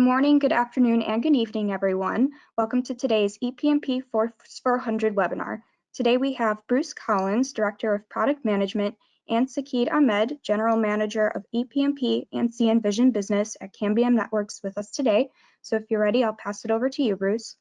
morning, good afternoon, and good evening, everyone. Welcome to today's ePMP Force 400 webinar. Today we have Bruce Collins, Director of Product Management, and Sakid Ahmed, General Manager of ePMP and CN Vision Business at Cambium Networks with us today. So if you're ready, I'll pass it over to you, Bruce.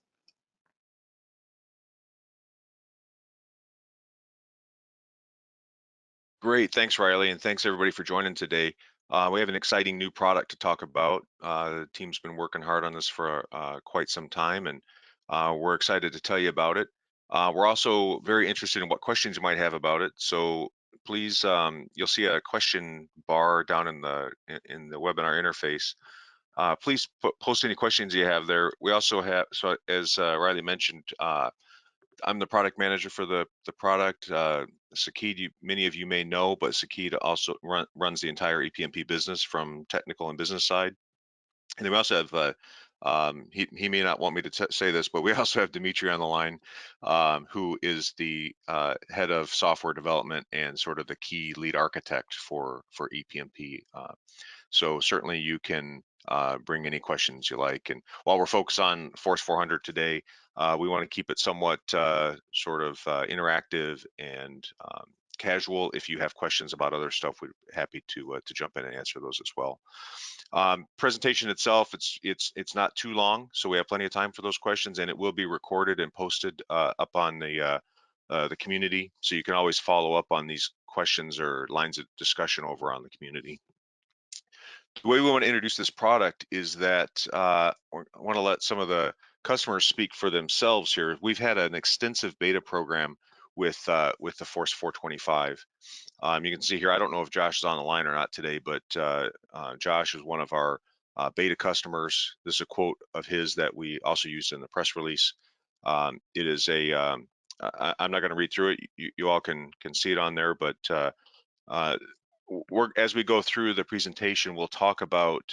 Great, thanks Riley, and thanks everybody for joining today. We have an exciting new product to talk about. The team's been working hard on this for quite some time, and we're excited to tell you about it. We're also very interested in what questions you might have about it. So please, you'll see a question bar down in the webinar interface. Please post any questions you have there. We also have, so as Riley mentioned, I'm the product manager for the product. Sakid, many of you may know, but Sakid also runs the entire ePMP business from technical and business side. And then we also have, he may not want me to say this, but we also have Dimitri on the line, who is the head of software development and sort of the key lead architect for ePMP. So certainly you can bring any questions you like. And while we're focused on Force 400 today, we want to keep it somewhat sort of interactive and casual. If you have questions about other stuff, we're happy to jump in and answer those as well. Presentation itself, it's not too long, so we have plenty of time for those questions, and it will be recorded and posted up on the community, so you can always follow up on these questions or lines of discussion over on the community. The way we want to introduce this product is that I want to let some of the customers speak for themselves here. We've had an extensive beta program with the Force 425. You can see here, I don't know if Josh is on the line or not today, but Josh is one of our beta customers. This is a quote of his that we also used in the press release. It is a, I'm not going to read through it. You all can see it on there, but as we go through the presentation, we'll talk about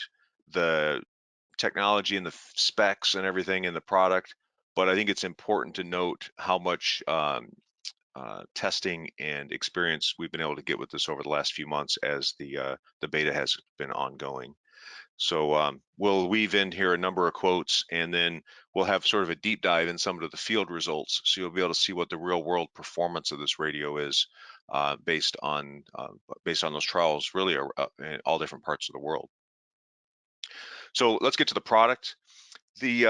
the technology and the specs and everything in the product, but I think it's important to note how much testing and experience we've been able to get with this over the last few months as the beta has been ongoing. So we'll weave in here a number of quotes, and then we'll have sort of a deep dive in some of the field results, so you'll be able to see what the real world performance of this radio is based on those trials, really in all different parts of the world. So let's get to the product. The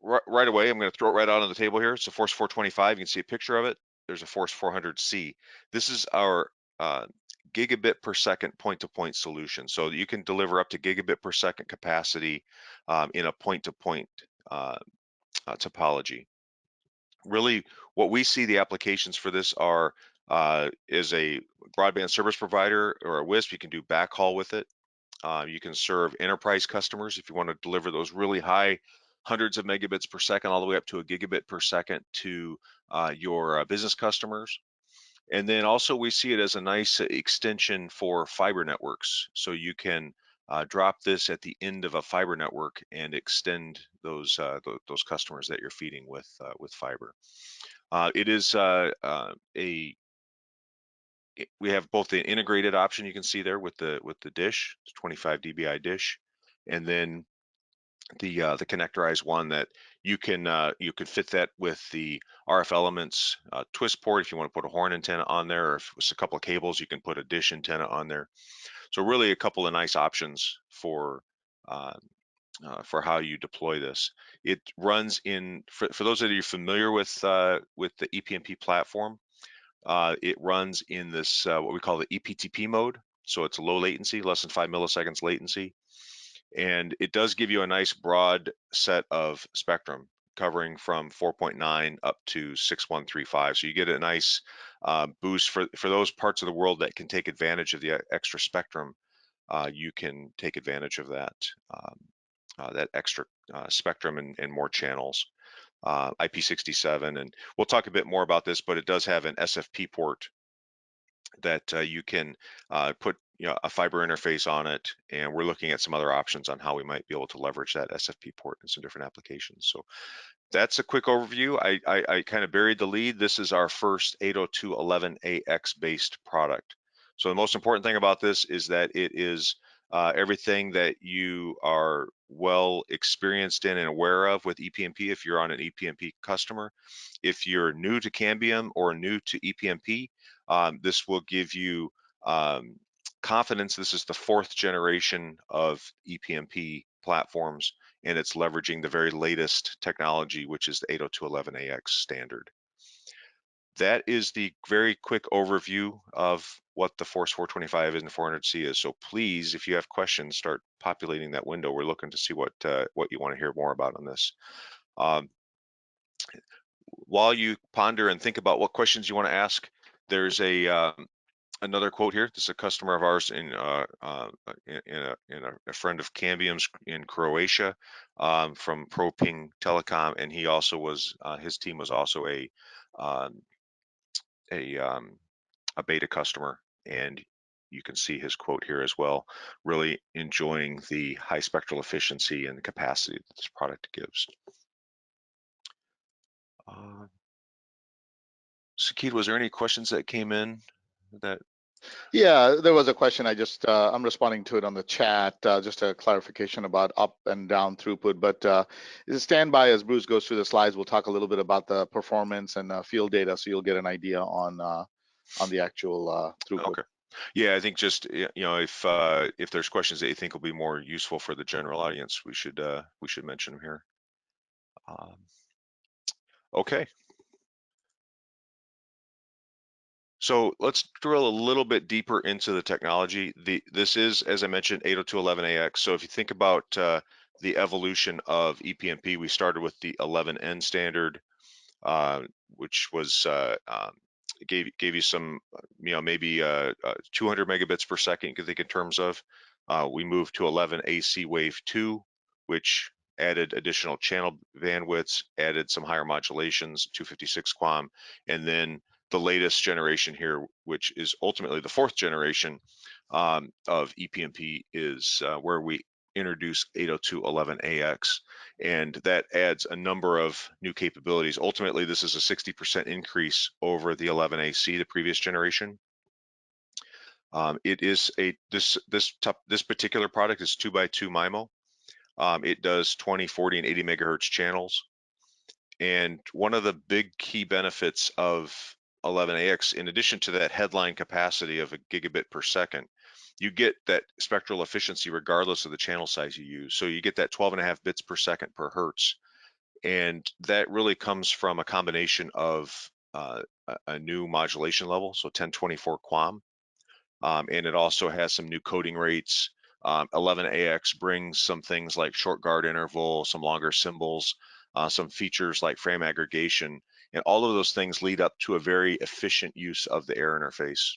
right away, I'm going to throw it right out on the table here. It's a Force 425. You can see a picture of it. There's a Force 400C. This is our gigabit per second point-to-point solution. So you can deliver up to gigabit per second capacity in a point-to-point topology. Really, what we see the applications for this are is a broadband service provider or a WISP. You can do backhaul with it. You can serve enterprise customers if you want to deliver those really high hundreds of megabits per second all the way up to a gigabit per second to your business customers. And then also we see it as a nice extension for fiber networks. So you can drop this at the end of a fiber network and extend those customers that you're feeding with fiber. It is we have both the integrated option you can see there with the dish, it's 25 dBi dish, and then the connectorized one that you can fit that with the RF Elements twist port if you want to put a horn antenna on there, or if it's a couple of cables, you can put a dish antenna on there. So really a couple of nice options for how you deploy this. It runs in, for those of you familiar with the ePMP platform, it runs in this what we call the ePTP mode. So it's low latency, less than 5 milliseconds latency. And it does give you a nice broad set of spectrum covering from 4.9 up to 6135. So you get a nice boost for those parts of the world that can take advantage of the extra spectrum. You can take advantage of that extra spectrum and more channels. IP67, and we'll talk a bit more about this, but it does have an SFP port that you can put a fiber interface on it, and we're looking at some other options on how we might be able to leverage that SFP port in some different applications. So that's a quick overview. I kind of buried the lead. This is our first 802.11ax based product. So the most important thing about this is that it is everything that you are well experienced in and aware of with ePMP if you're on an ePMP customer. If you're new to Cambium or new to ePMP, this will give you confidence. This is the 4th generation of ePMP platforms, and it's leveraging the very latest technology, which is the 802.11ax standard. That is the very quick overview of what the Force 425 and the 400C is. So please, if you have questions, start populating that window. We're looking to see what you want to hear more about on this. While you ponder and think about what questions you want to ask, there's another quote here. This is a customer of ours in a friend of Cambium's in Croatia, from ProPing Telecom, and he also was his team was also a beta customer, and you can see his quote here as well, really enjoying the high spectral efficiency and the capacity that this product gives. Sakid, was there any questions that came in that? Yeah, there was a question. I'm responding to it on the chat. Just a clarification about up and down throughput. But stand by as Bruce goes through the slides. We'll talk a little bit about the performance and field data, so you'll get an idea on the actual throughput. Okay. Yeah, I think just if there's questions that you think will be more useful for the general audience, we should mention them here. Okay. So let's drill a little bit deeper into the technology. This is, as I mentioned, 802.11ax. So if you think about the evolution of ePMP, we started with the 11n standard, which was gave you some, maybe 200 megabits per second. You can think in terms of. We moved to 11 AC Wave 2, which added additional channel bandwidths, added some higher modulations, 256 QAM, and then the latest generation here, which is ultimately the 4th generation of ePMP, is where we introduce 802.11ax, and that adds a number of new capabilities. Ultimately, this is a 60% increase over the 11AC, the previous generation. It is this particular product is 2x2 MIMO. It does 20, 40, and 80 megahertz channels. And one of the big key benefits of 11ax, in addition to that headline capacity of a gigabit per second, you get that spectral efficiency regardless of the channel size you use. So you get that 12.5 bits per second per hertz. And that really comes from a combination of a new modulation level, so 1024 QAM. And it also has some new coding rates. 11ax brings some things like short guard interval, some longer symbols, some features like frame aggregation, and all of those things lead up to a very efficient use of the air interface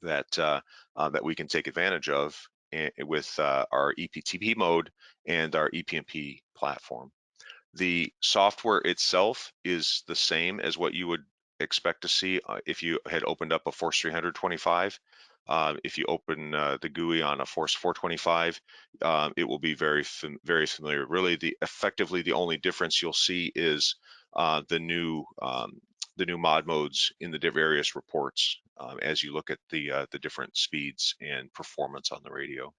that we can take advantage of with our ePTP mode and our ePMP platform. The software itself is the same as what you would expect to see if you had opened up a Force 325. If you open the GUI on a Force 425, it will be very familiar. Really, effectively the only difference you'll see is the new mod modes in the various reports as you look at the different speeds and performance on the radio.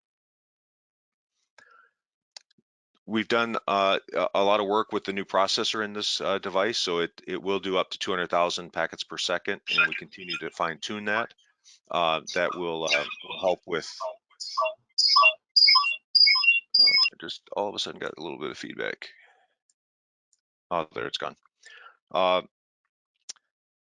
We've done a lot of work with the new processor in this device, so it will do up to 200,000 packets per second, and we continue to fine tune that. That will help with. Just all of a sudden got a little bit of feedback. Oh, there it's gone.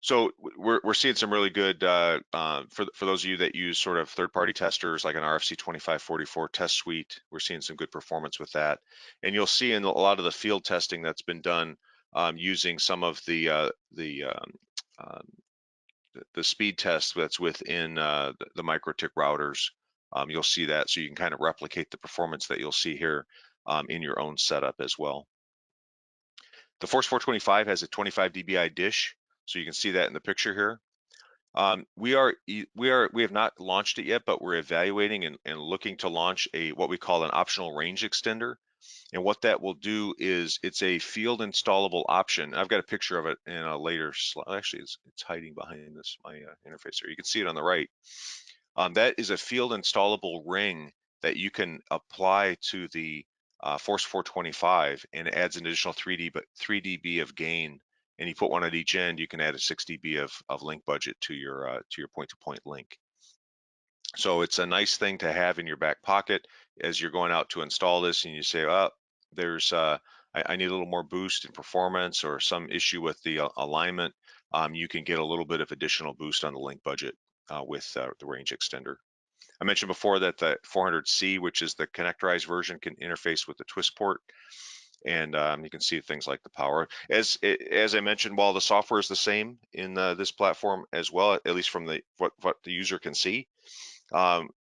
So we're seeing some really good, for those of you that use sort of third-party testers like an RFC 2544 test suite, we're seeing some good performance with that. And you'll see in a lot of the field testing that's been done using some of the speed test that's within the MikroTik routers. You'll see that, so you can kind of replicate the performance that you'll see here in your own setup as well. The Force 425 has a 25 dBi dish, so you can see that in the picture here. We have not launched it yet, but we're evaluating and looking to launch what we call an optional range extender. And what that will do is it's a field installable option. I've got a picture of it in a later slide. Actually, it's hiding behind my interface here. You can see it on the right. That is a field installable ring that you can apply to the Force 425, and it adds an additional 3 dB of gain. And you put one at each end, you can add a 6 dB of link budget to your point-to-point link. So it's a nice thing to have in your back pocket as you're going out to install this, and you say, oh, there's I need a little more boost in performance or some issue with the alignment. You can get a little bit of additional boost on the link budget with the range extender. I mentioned before that the 400C, which is the connectorized version, can interface with the twist port, and you can see things like the power. As I mentioned, while the software is the same in this platform as well, at least from what the user can see,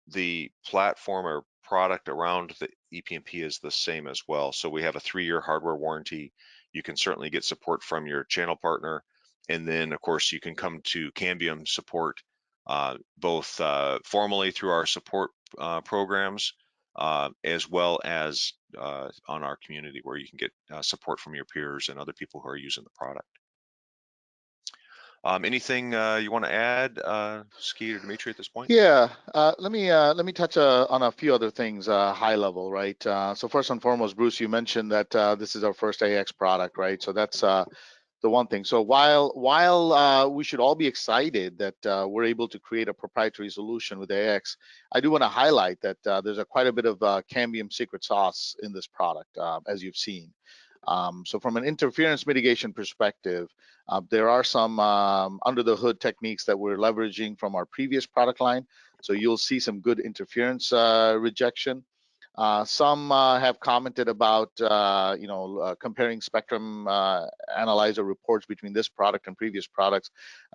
the platform or product around the ePMP is the same as well. So we have a 3-year hardware warranty. You can certainly get support from your channel partner, and then of course you can come to Cambium support both formally through our support programs as well as on our community, where you can get support from your peers and other people who are using the product. Anything you want to add, Skeet or Dimitri, at this point? Yeah, let me touch on a few other things, high level, right? So first and foremost, Bruce, you mentioned that this is our first AX product, right? So that's the one thing. So while we should all be excited that we're able to create a proprietary solution with AX, I do want to highlight that there's quite a bit of Cambium secret sauce in this product, as you've seen. So from an interference mitigation perspective, there are some under the hood techniques that we're leveraging from our previous product line. So you'll see some good interference rejection. Some have commented about comparing spectrum analyzer reports between this product and previous products.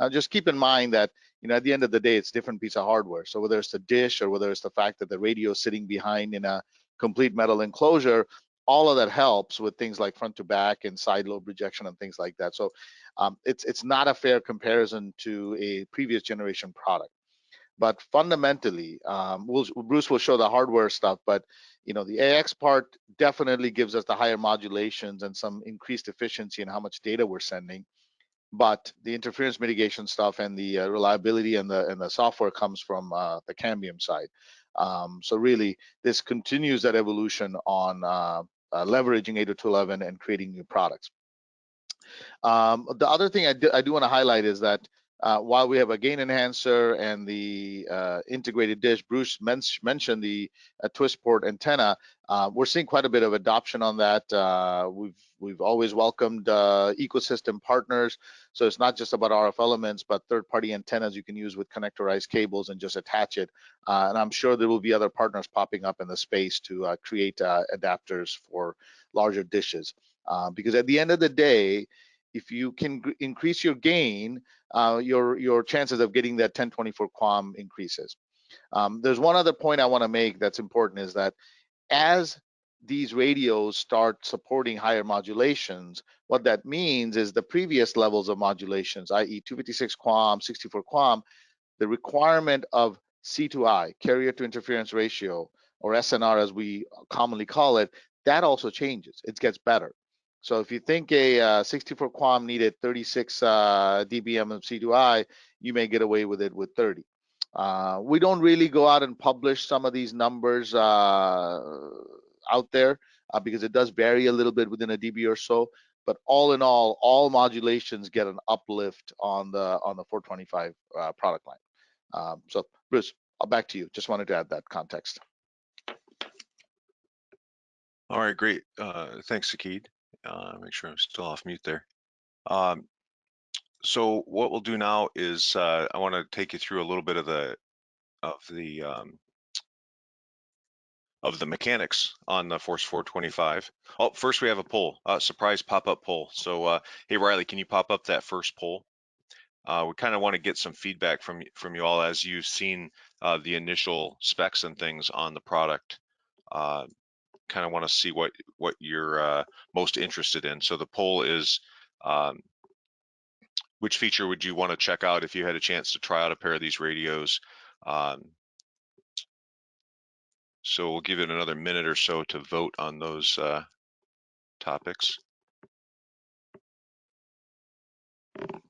Just keep in mind that at the end of the day, it's a different piece of hardware. So whether it's the dish or whether it's the fact that the radio is sitting behind in a complete metal enclosure, all of that helps with things like front to back and side lobe rejection and things like that. So it's not a fair comparison to a previous generation product. But fundamentally, Bruce will show the hardware stuff, but the AX part definitely gives us the higher modulations and some increased efficiency in how much data we're sending. But the interference mitigation stuff and the reliability and the software comes from the Cambium side. So really, this continues that evolution on leveraging 802.11 and creating new products. The other thing I do want to highlight is that while we have a gain enhancer and the integrated dish, Bruce mentioned the twist port antenna. We're seeing quite a bit of adoption on that. We've always welcomed ecosystem partners, so it's not just about RF elements, but third-party antennas you can use with connectorized cables and just attach it. And I'm sure there will be other partners popping up in the space to create adapters for larger dishes. Because at the end of the day, if you can increase your gain, your chances of getting that 1024 QAM increases. There's one other point I want to make that's important, is that as these radios start supporting higher modulations, what that means is the previous levels of modulations, i.e. 256 QAM, 64 QAM, the requirement of C2I, carrier to interference ratio, or SNR as we commonly call it, that also changes. It gets better. So if you think a 64 QAM needed 36 dBm of C2I, you may get away with it with 30. We don't really go out and publish some of these numbers out there because it does vary a little bit within a dB or so. But all in all modulations get an uplift on the 425 product line. So Bruce, back to you. Just wanted to add that context. All right, great. Thanks, Sakid. Make sure I'm still off mute there. So what we'll do now is I want to take you through a little bit of the mechanics on the Force 425. Oh, first we have a poll, surprise pop-up poll. So hey Riley, can you pop up that first poll? We kind of want to get some feedback from you all as you've seen the initial specs and things on the product. Kind of want to see what you're most interested in. So the poll is, which feature would you want to check out if you had a chance to try out a pair of these radios? So we'll give it another minute or so to vote on those topics.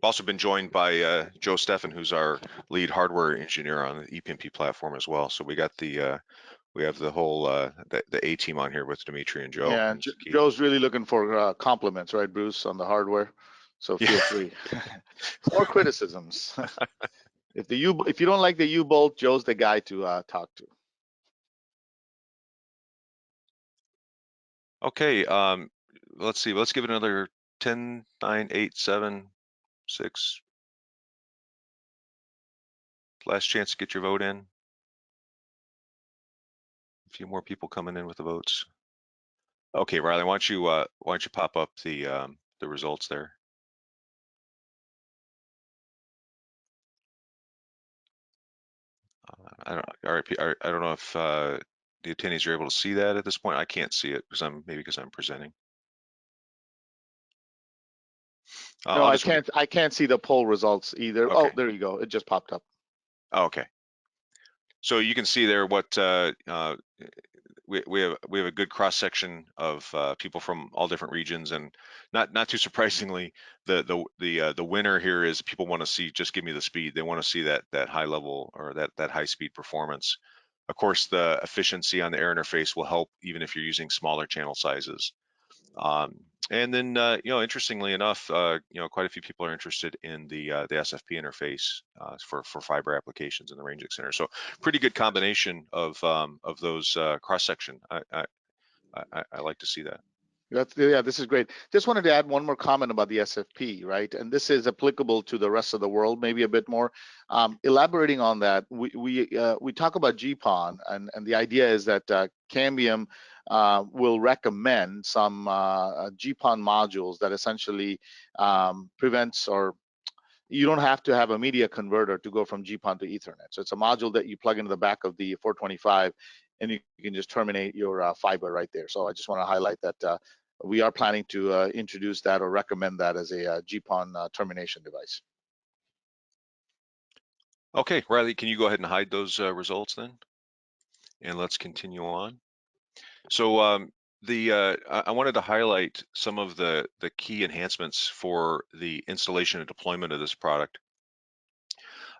also been joined by Joe Steffen, who's our lead hardware engineer on the ePMP platform as well. So we got we have the whole the A team on here with Dimitri and Joe. Yeah, And Joe's really looking for compliments, right, Bruce, on the hardware. So feel free. Or criticisms. If you don't like the U-bolt, Joe's the guy to talk to. Okay, let's see. Let's give it another 10, 9, 8, 7, 6. Last chance to get your vote in. A few more people coming in with the votes. Okay, Riley, why don't you pop up the results there? I don't know if the attendees are able to see that at this point. I can't see it because I'm presenting. No, I can't see the poll results either. Okay. Oh, there you go. It just popped up. Oh, okay. So you can see there what we have a good cross section of people from all different regions, and not too surprisingly, the winner here is people want to see, just give me the speed. They want to see that high level or that high speed performance. Of course, the efficiency on the air interface will help even if you're using smaller channel sizes. And then, interestingly enough, quite a few people are interested in the SFP interface for fiber applications in the range extender. So, pretty good combination of those cross section. I like to see that. Yeah, this is great. Just wanted to add one more comment about the SFP, right? And this is applicable to the rest of the world, maybe a bit more. Elaborating on that, we talk about GPON, and the idea is that Cambium will recommend some GPON modules that essentially prevents, or you don't have to have a media converter to go from GPON to Ethernet. So it's a module that you plug into the back of the 425, and you can just terminate your fiber right there. So I just want to highlight that we are planning to introduce that or recommend that as a GPON termination device. Okay, Riley, can you go ahead and hide those results then? And let's continue on. So I wanted to highlight some of the key enhancements for the installation and deployment of this product.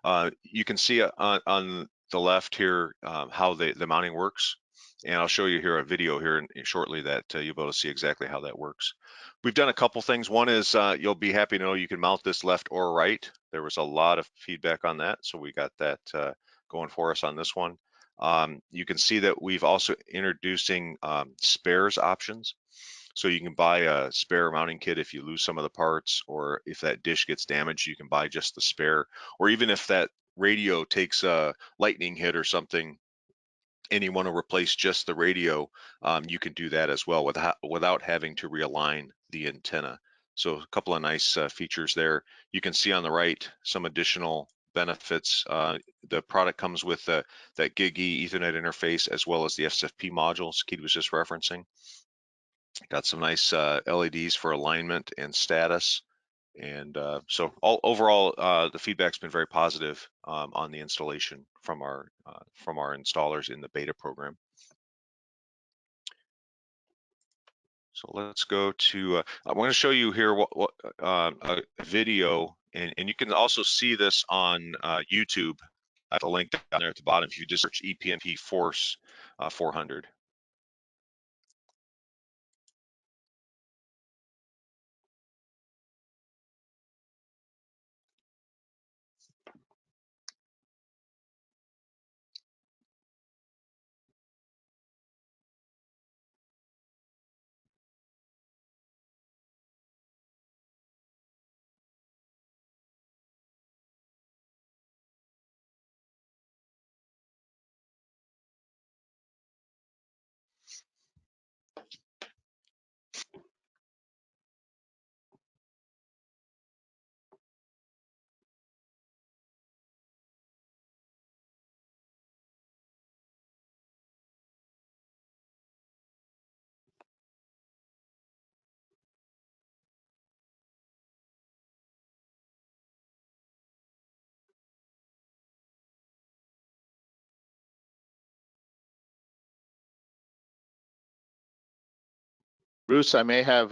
You can see on the left here how the mounting works, and I'll show you here a video here shortly that you'll be able to see exactly how that works. We've done a couple things. One is you'll be happy to know you can mount this left or right. There was a lot of feedback on that, so we got that going for us on this one. You can see that we've also introducing spares options. So you can buy a spare mounting kit if you lose some of the parts, or if that dish gets damaged, you can buy just the spare. Or even if that radio takes a lightning hit or something and you want to replace just the radio, you can do that as well without having to realign the antenna. So a couple of nice features there. You can see on the right some additional benefits. The product comes with that GigE Ethernet interface as well as the SFP modules Keith was just referencing. Got some nice LEDs for alignment and status. And so overall, the feedback's been very positive on the installation from our installers in the beta program. So let's go to, I'm going to show you here a video, and you can also see this on YouTube at the link down there at the bottom if you just search ePMP Force 400. Bruce, I may have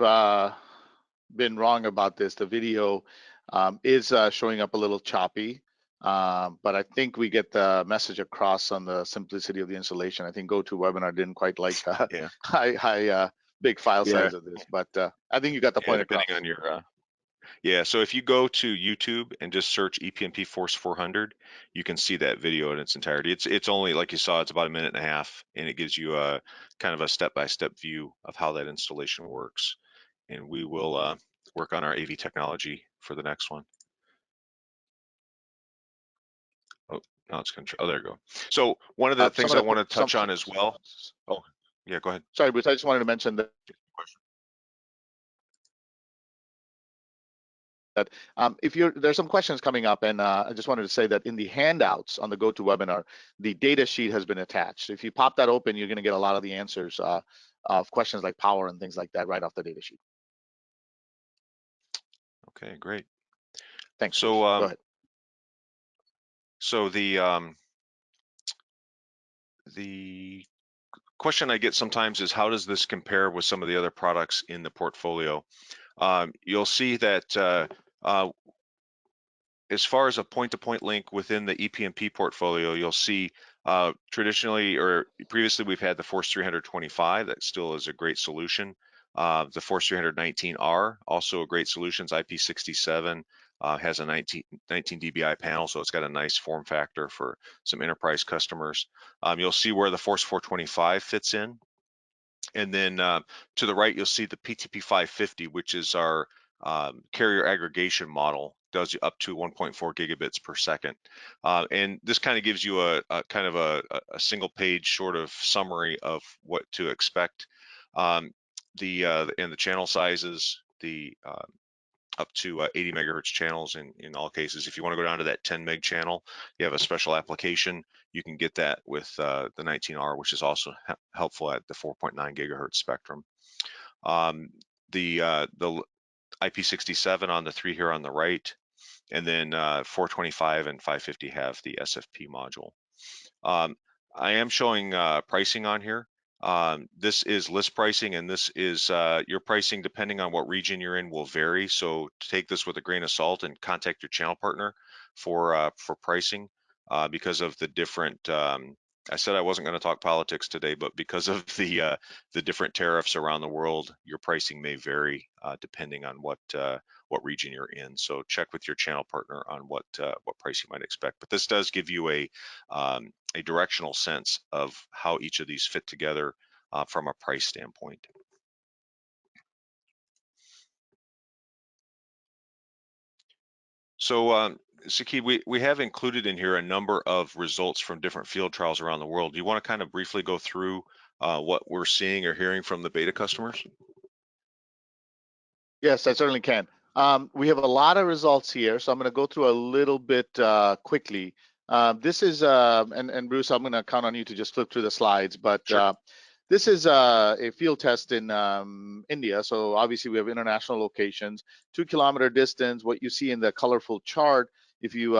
been wrong about this. The video is showing up a little choppy. But I think we get the message across on the simplicity of the installation. I think GoToWebinar didn't quite like Yeah. big file Yeah. size of this, but I think you got the Yeah, point across. depending on your yeah, so if you go to YouTube and just search ePMP Force 400, you can see that video in its entirety. It's only, like you saw, it's about 1.5 minutes, and it gives you a kind of a step-by-step view of how that installation works. And we will work on our AV technology for the next one. Oh, now it's control. Oh, there you go. So one of the things I want to touch on as well. Oh, yeah, go ahead. Sorry, Bruce, I just wanted to mention that there's some questions coming up, and I just wanted to say that in the handouts on the GoToWebinar, the data sheet has been attached. If you pop that open, you're going to get a lot of the answers of questions like power and things like that right off the data sheet. Okay, great. Thanks. So Bruce. Go ahead. So the question I get sometimes is, how does this compare with some of the other products in the portfolio? You'll see that as far as a point-to-point link within the ePMP portfolio, you'll see traditionally or previously we've had the Force 325. That still is a great solution. The Force 319R, also a great solution. It's IP67, has a 19 dBi panel, so it's got a nice form factor for some enterprise customers. You'll see where the Force 425 fits in. And then to the right, you'll see the PTP 550, which is our carrier aggregation model, does up to 1.4 gigabits per second. And this kind of gives you a kind of a single page sort of summary of what to expect. And the channel sizes, the up to 80 megahertz channels in all cases. If you want to go down to that 10 meg channel, you have a special application. You can get that with the 19R, which is also helpful at the 4.9 gigahertz spectrum. The IP67 on the 3 here on the right, and then 425 and 550 have the SFP module. I am showing pricing on here. This is list pricing, and this is your pricing depending on what region you're in will vary. So take this with a grain of salt and contact your channel partner for pricing because of the different. I said I wasn't going to talk politics today, but because of the different tariffs around the world, your pricing may vary depending on what region you're in. So check with your channel partner on what price you might expect. But this does give you a directional sense of how each of these fit together from a price standpoint. So Sakid, we have included in here a number of results from different field trials around the world. Do you want to kind of briefly go through what we're seeing or hearing from the beta customers? Yes, I certainly can. We have a lot of results here, so I'm going to go through a little bit quickly. This is, and Bruce, I'm going to count on you to just flip through the slides, but sure. This is a field test in India. So obviously we have international locations, 2 kilometer distance. What you see in the colorful chart, if you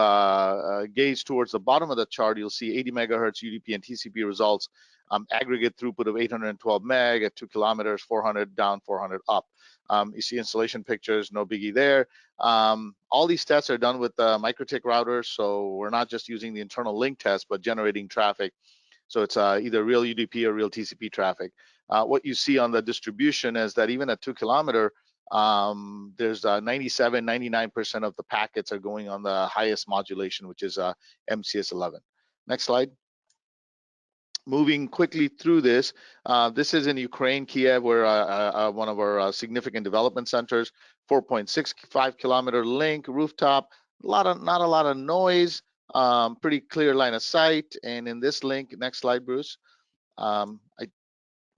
gaze towards the bottom of the chart, you'll see 80 megahertz UDP and TCP results, aggregate throughput of 812 meg at 2 kilometers, 400 down, 400 up. You see installation pictures, no biggie there. All these tests are done with MikroTik routers, so we're not just using the internal link test, but generating traffic. So it's either real UDP or real TCP traffic. What you see on the distribution is that even at 2 kilometer, there's 97, 99% of the packets are going on the highest modulation, which is MCS 11. Next slide. Moving quickly through this, this is in Ukraine, Kiev, where one of our significant development centers, 4.65 kilometer link, rooftop, not a lot of noise, pretty clear line of sight. And in this link, next slide, Bruce,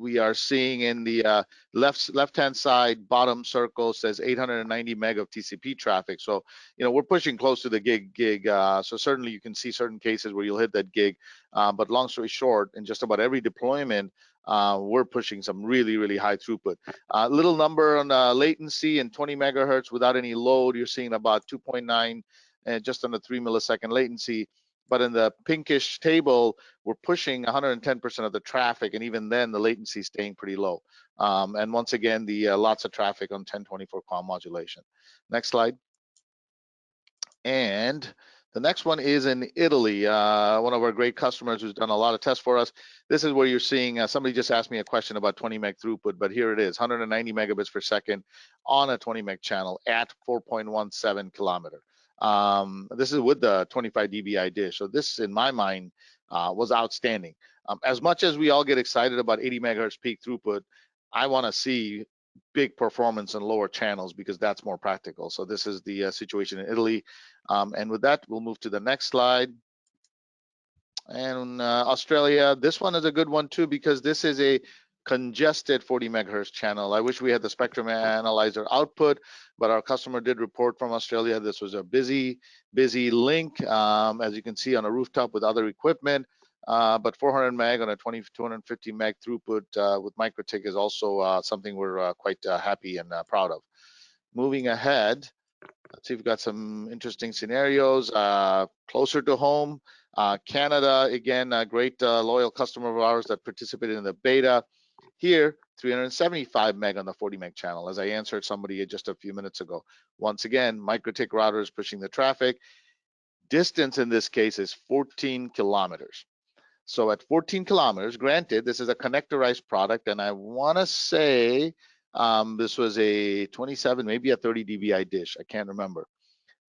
we are seeing in the left-hand side, bottom circle says 890 meg of TCP traffic. So, you know, we're pushing close to the gig. So certainly you can see certain cases where you'll hit that gig. But long story short, in just about every deployment, we're pushing some really, really high throughput. Little number on latency and 20 megahertz without any load, you're seeing about 2.9 and just under 3 millisecond latency. But in the pinkish table, we're pushing 110% of the traffic, and even then the latency is staying pretty low. And once again, the lots of traffic on 1024 QAM modulation. Next slide. And the next one is in Italy, one of our great customers who's done a lot of tests for us. This is where you're seeing, somebody just asked me a question about 20 meg throughput, but here it is, 190 megabits per second on a 20 meg channel at 4.17 kilometer. This is with the 25 dBi dish. So this, in my mind, was outstanding. As much as we all get excited about 80 megahertz peak throughput, I want to see big performance in lower channels because that's more practical. So this is the situation in Italy. And with that, we'll move to the next slide. And Australia, this one is a good one too because this is a congested 40 megahertz channel. I wish we had the spectrum analyzer output, but our customer did report from Australia. This was a busy link, as you can see, on a rooftop with other equipment. But 400 meg on a 250 meg throughput with MikroTik is also something we're quite happy and proud of. Moving ahead, let's see if we've got some interesting scenarios closer to home. Canada, again, a great loyal customer of ours that participated in the beta. Here, 375 meg on the 40 meg channel, as I answered somebody just a few minutes ago. Once again, MikroTik routers pushing the traffic. Distance in this case is 14 kilometers. So at 14 kilometers, granted, this is a connectorized product, and I want to say this was a 27, maybe a 30 dBi dish. I can't remember.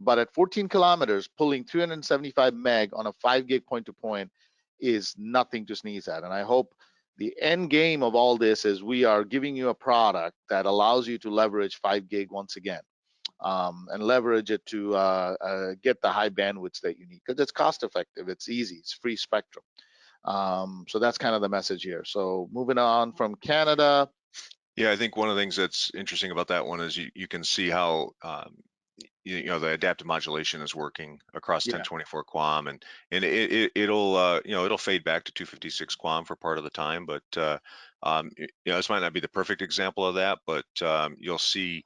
But at 14 kilometers, pulling 375 meg on a 5 gig point-to-point is nothing to sneeze at. And I hope the end game of all this is we are giving you a product that allows you to leverage 5 gig once again. And leverage it to get the high bandwidths that you need because it's cost effective, it's easy, it's free spectrum. So that's kind of the message here. So moving on from Canada. Yeah, I think one of the things that's interesting about that one is you can see how the adaptive modulation is working across 1024 QAM, and it'll fade back to 256 QAM for part of the time, but this might not be the perfect example of that, but you'll see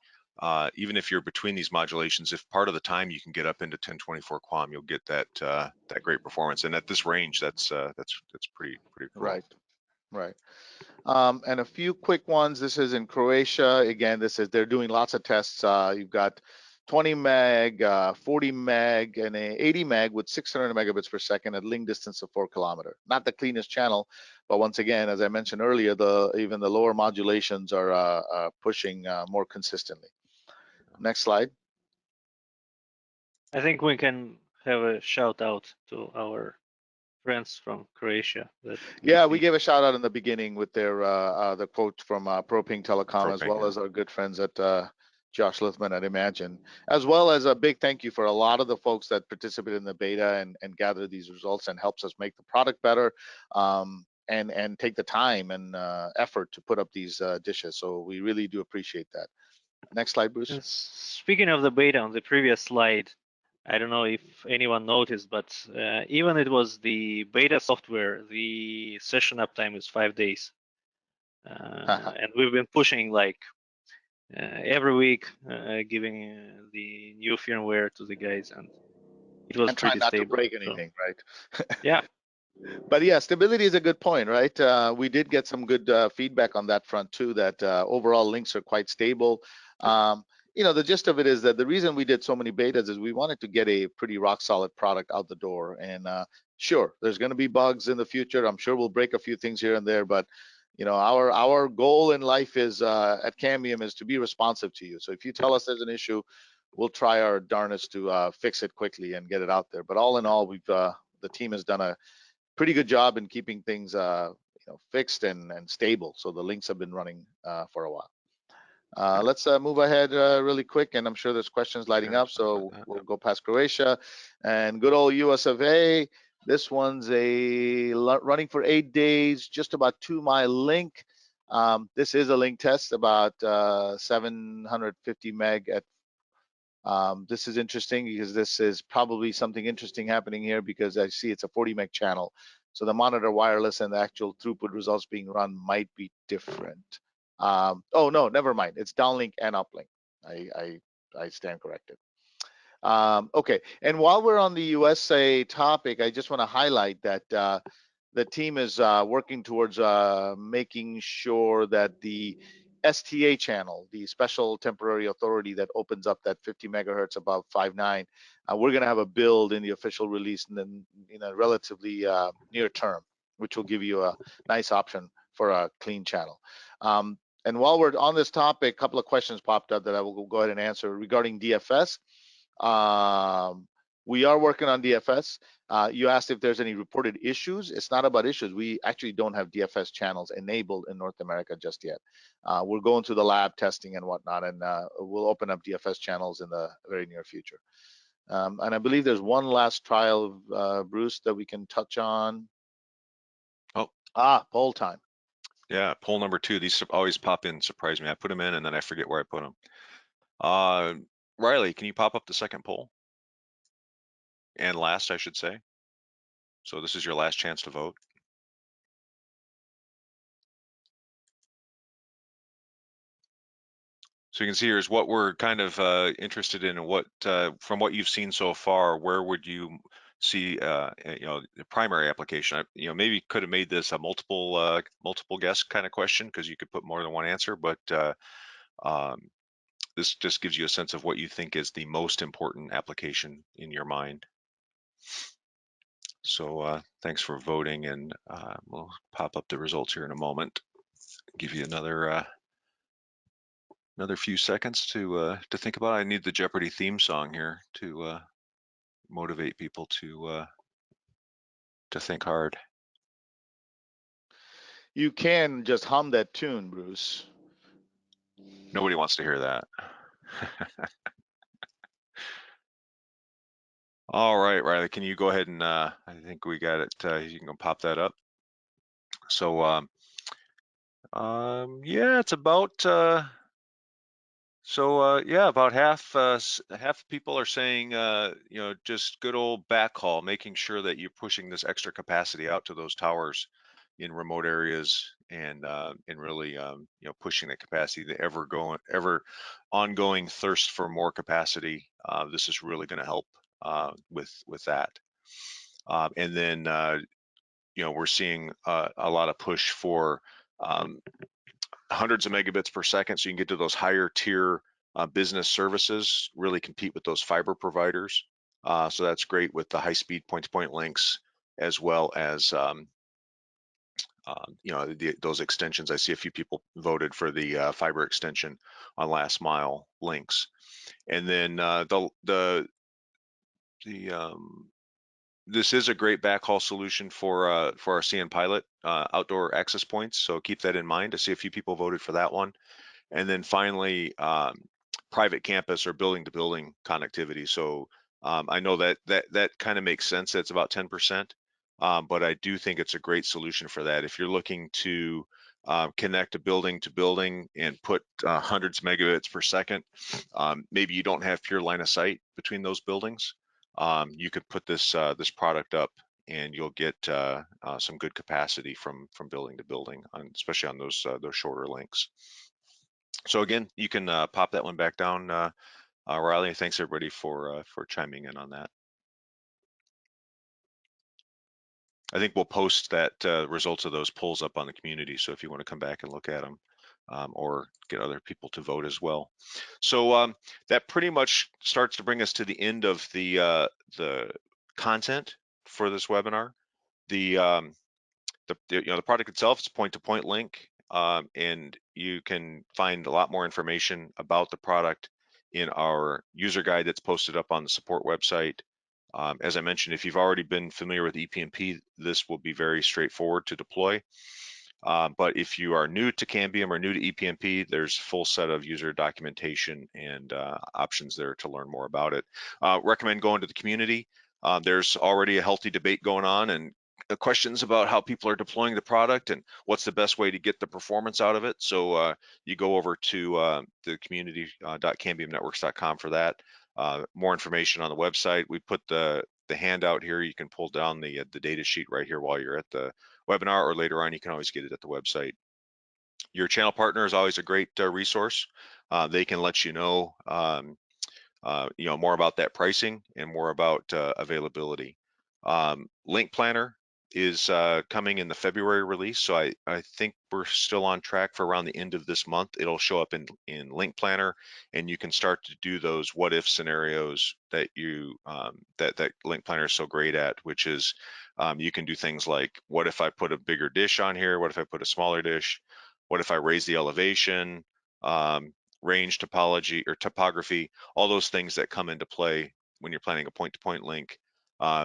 even if you're between these modulations, if part of the time you can get up into 1024 QAM, you'll get that great performance, and at this range, that's pretty cool. Right. And a few quick ones. This is in Croatia. Again, they're doing lots of tests. You've got 20 meg, 40 meg, and a 80 meg with 600 megabits per second at link distance of 4 kilometers. Not the cleanest channel, but once again, as I mentioned earlier, even the lower modulations are pushing more consistently. Next slide. I think we can have a shout out to our friends from Croatia. Yeah, we gave a shout out in the beginning with their the quote from ProPing Telecom, as well as our good friends at Josh Lithman at Imagine, as well as a big thank you for a lot of the folks that participated in the beta and gathered these results and helps us make the product better and take the time and effort to put up these dishes. So we really do appreciate that. Next slide, Bruce. And speaking of the beta on the previous slide, I don't know if anyone noticed, but even it was the beta software, the session uptime is 5 days. And we've been pushing like every week, giving the new firmware to the guys, and it was pretty not stable. To break anything, so, right? Yeah. But yeah, stability is a good point, right? We did get some good feedback on that front too, that overall links are quite stable. The gist of it is that the reason we did so many betas is we wanted to get a pretty rock solid product out the door. And sure, there's going to be bugs in the future. I'm sure we'll break a few things here and there, but our goal in life is at Cambium is to be responsive to you. So if you tell us there's an issue, we'll try our darnest to fix it quickly and get it out there. But all in all, the team has done a pretty good job in keeping things fixed and stable. So the links have been running for a while. Let's move ahead really quick, and I'm sure there's questions lighting up, so we'll go past Croatia. And good old US of A, this one's running for 8 days, just about 2-mile link. This is a link test, about 750 meg at this is interesting because this is probably something interesting happening here because I see it's a 40 meg channel. So the monitor wireless and the actual throughput results being run might be different. Oh no, never mind. It's downlink and uplink. I stand corrected. Okay, and while we're on the USA topic, I just want to highlight that the team is working towards making sure that the STA channel, the special temporary authority that opens up that 50 megahertz above 5.9. We're going to have a build in the official release in a relatively near term, which will give you a nice option for a clean channel. And while we're on this topic, a couple of questions popped up that I will go ahead and answer regarding DFS. We are working on DFS. You asked if there's any reported issues. It's not about issues. We actually don't have DFS channels enabled in North America just yet. We're going through the lab testing and whatnot, and we'll open up DFS channels in the very near future. And I believe there's one last trial, Bruce, that we can touch on. Poll time. Yeah, poll number 2. These always pop in, surprise me. I put them in and then I forget where I put them. Riley, can you pop up the second poll? And last, I should say. So this is your last chance to vote. So you can see here's what we're kind of interested in, and what from what you've seen so far, where would you see you know, the primary application? You know, maybe could have made this a multiple guess kind of question, because you could put more than one answer, but this just gives you a sense of what you think is the most important application in your mind. So thanks for voting, and we'll pop up the results here in a moment. Give you another few seconds to think about it. I need the Jeopardy theme song here to motivate people to think hard. You can just hum that tune, Bruce. Nobody wants to hear that. All right, Riley, can you go ahead and I think we got it. You can go pop that up. So yeah, it's about yeah, about half people are saying you know, just good old backhaul, making sure that you're pushing this extra capacity out to those towers in remote areas, and really you know, pushing the capacity, the ever ongoing thirst for more capacity. This is really going to help with that. And then you know, we're seeing a lot of push for hundreds of megabits per second, so you can get to those higher tier business services, really compete with those fiber providers. So that's great with the high-speed point-to-point links, as well as you know, those extensions. I see a few people voted for the fiber extension on last mile links. And then this is a great backhaul solution for our CN pilot outdoor access points. So keep that in mind. I see a few people voted for that one. And then finally, private campus or building to building connectivity. So I know that kind of makes sense. That's about 10%. But I do think it's a great solution for that. If you're looking to connect a building to building and put hundreds of megabits per second, maybe you don't have pure line of sight between those buildings, you could put this product up, and you'll get some good capacity from building to building, especially on those shorter links. So again, you can pop that one back down, Riley. Thanks everybody for chiming in on that. I think we'll post that results of those polls up on the community. So if you want to come back and look at them, or get other people to vote as well. So that pretty much starts to bring us to the end of the content for this webinar. The you know, the product itself is point-to-point link, and you can find a lot more information about the product in our user guide that's posted up on the support website. As I mentioned, if you've already been familiar with ePMP, this will be very straightforward to deploy. But if you are new to Cambium or new to ePMP, there's a full set of user documentation and options there to learn more about it. Recommend going to the community. There's already a healthy debate going on, and questions about how people are deploying the product and what's the best way to get the performance out of it. So you go over to the community.cambiumnetworks.com for that. More information on the website. We put the handout here. You can pull down the data sheet right here while you're at the webinar, or later on you can always get it at the website. Your channel partner is always a great resource. They can let you know more about that pricing and more about availability. Link Planner is coming in the February release, so I think we're still on track for around the end of this month. It'll show up in Link Planner, and you can start to do those what if scenarios that you that Link Planner is so great at, which is you can do things like, what if I put a bigger dish on here? What if I put a smaller dish? What if I raise the elevation? Range topology or topography, all those things that come into play when you're planning a point-to-point link.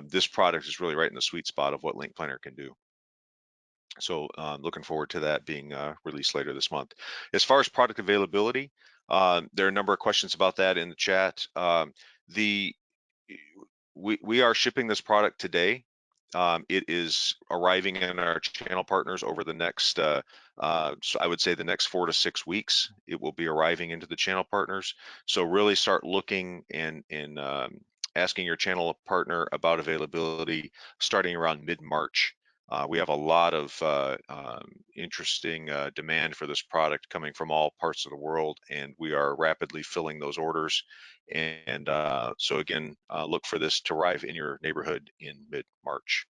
This product is really right in the sweet spot of what Link Planner can do. So looking forward to that being released later this month. As far as product availability, there are a number of questions about that in the chat. We are shipping this product today. It is arriving in our channel partners over the next, so I would say the next 4 to 6 weeks. It will be arriving into the channel partners. So really start looking and asking your channel partner about availability starting around mid-March. We have a lot of interesting demand for this product coming from all parts of the world, and we are rapidly filling those orders. And so again, look for this to arrive in your neighborhood in mid-March.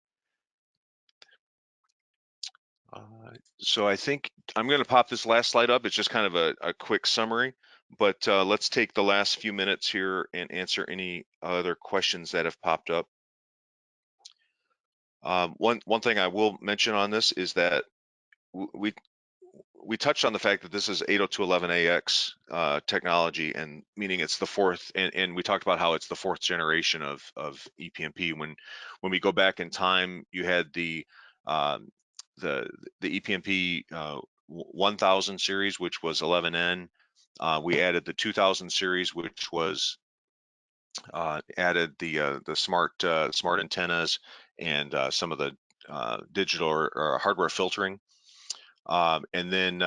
So I think I'm going to pop this last slide up. It's just kind of a quick summary, but let's take the last few minutes here and answer any other questions that have popped up. One thing I will mention on this is that we touched on the fact that this is 802.11ax technology, and meaning it's the fourth, and we talked about how it's the fourth generation of ePMP. When we go back in time, you had the ePMP 1000 series, which was 11N. We added the 2000 series, which was added the smart antennas and some of the digital or hardware filtering. And then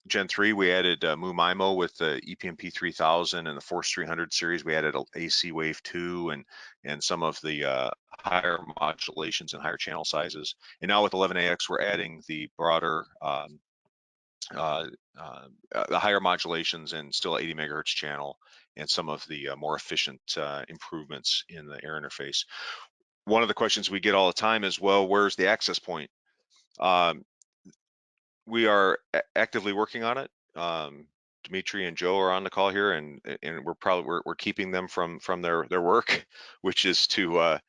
Gen 3, we added MU-MIMO with the ePMP 3000, and the Force 300 series. We added AC Wave 2 and some of the higher modulations and higher channel sizes. And now with 11ax, we're adding the broader, the higher modulations and still 80 megahertz channel, and some of the more efficient improvements in the air interface. One of the questions we get all the time is, well, where's the access point? We are actively working on it. Dimitri and Joe are on the call here, and we're keeping them from their work, which is to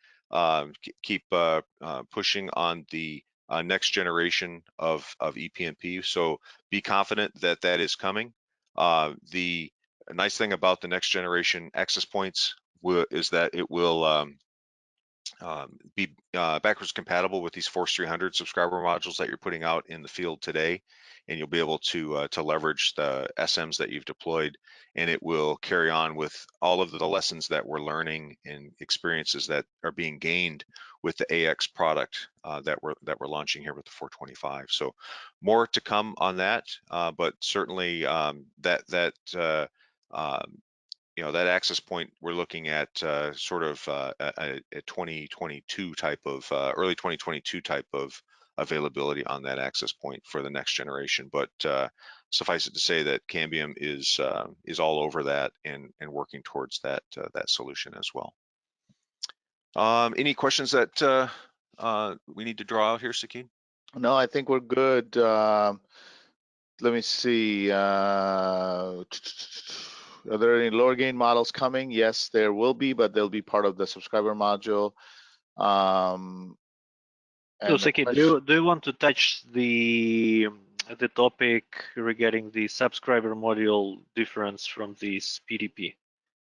keep pushing on the next generation of ePMP. So be confident that that is coming. The nice thing about the next generation access points is that it will be backwards compatible with these Force 300 subscriber modules that you're putting out in the field today, and you'll be able to leverage the SMs that you've deployed, and it will carry on with all of the lessons that we're learning and experiences that are being gained with the AX product that we're launching here with the 425. So more to come on that, but certainly that access point, we're looking at sort of a 2022 type of early 2022 type of availability on that access point for the next generation. But suffice it to say that Cambium is all over that and working towards that solution as well. Any questions that we need to draw out here, Sakid? No, I think we're good. Let me see. Are there any lower gain models coming? Yes, there will be, but they'll be part of the subscriber module. So, Sakid, do you want to touch the topic regarding the subscriber module difference from this PDP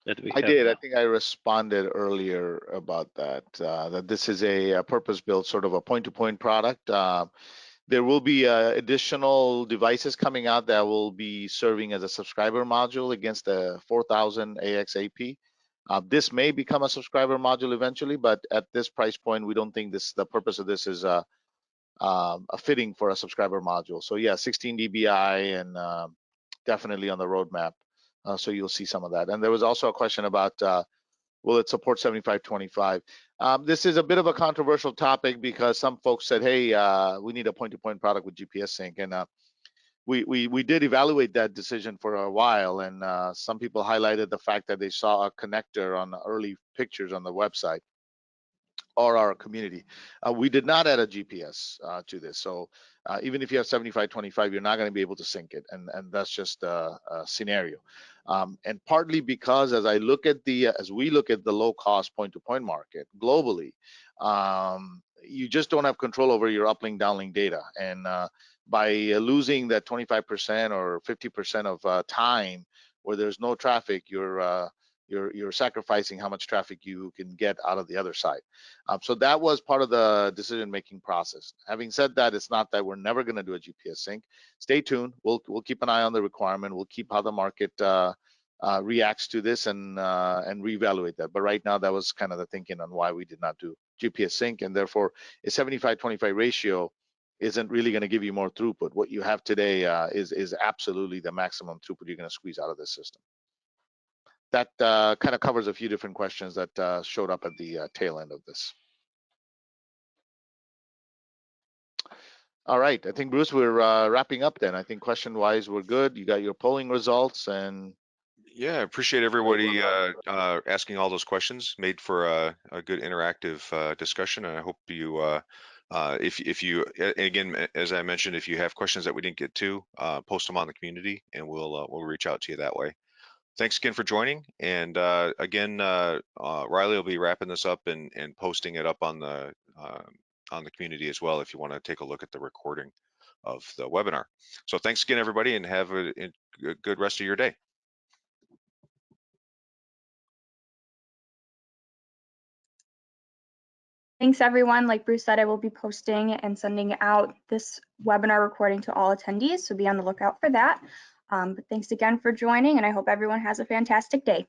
that we have? I did. Now? I think I responded earlier about that. That this is a purpose-built sort of a point-to-point product. There will be additional devices coming out that will be serving as a subscriber module against the 4000 AX AP. This may become a subscriber module eventually, but at this price point, we don't think the purpose of this is a fitting for a subscriber module. So yeah, 16 dBi and definitely on the roadmap. So you'll see some of that. And there was also a question about will it support 7525? This is a bit of a controversial topic because some folks said, hey, we need a point-to-point product with GPS sync. And we did evaluate that decision for a while. And some people highlighted the fact that they saw a connector on the early pictures on the website. or our community. We did not add a GPS to this. So even if you have 75-25, you're not going to be able to sync it. And that's just a scenario. And partly because as we look at the low cost point-to-point market globally, you just don't have control over your uplink downlink data. And by losing that 25% or 50% of time where there's no traffic, you're sacrificing how much traffic you can get out of the other side. So that was part of the decision-making process. Having said that, it's not that we're never going to do a GPS sync. Stay tuned. We'll keep an eye on the requirement. We'll keep how the market reacts to this and reevaluate that. But right now, that was kind of the thinking on why we did not do GPS sync, and therefore a 75-25 ratio isn't really going to give you more throughput. What you have today is absolutely the maximum throughput you're going to squeeze out of this system. That kind of covers a few different questions that showed up at the tail end of this. All right, I think, Bruce, we're wrapping up then. I think question-wise, we're good. You got your polling results, and yeah, I appreciate everybody asking all those questions. Made for a good interactive discussion, and I hope you, if you, again, as I mentioned, if you have questions that we didn't get to, post them on the community, and we'll reach out to you that way. Thanks again for joining, and again, Riley will be wrapping this up and posting it up on the community as well if you want to take a look at the recording of the webinar. So thanks again, everybody, and have a good rest of your day. Thanks, everyone. Like Bruce said, I will be posting and sending out this webinar recording to all attendees, so be on the lookout for that. But thanks again for joining, and I hope everyone has a fantastic day.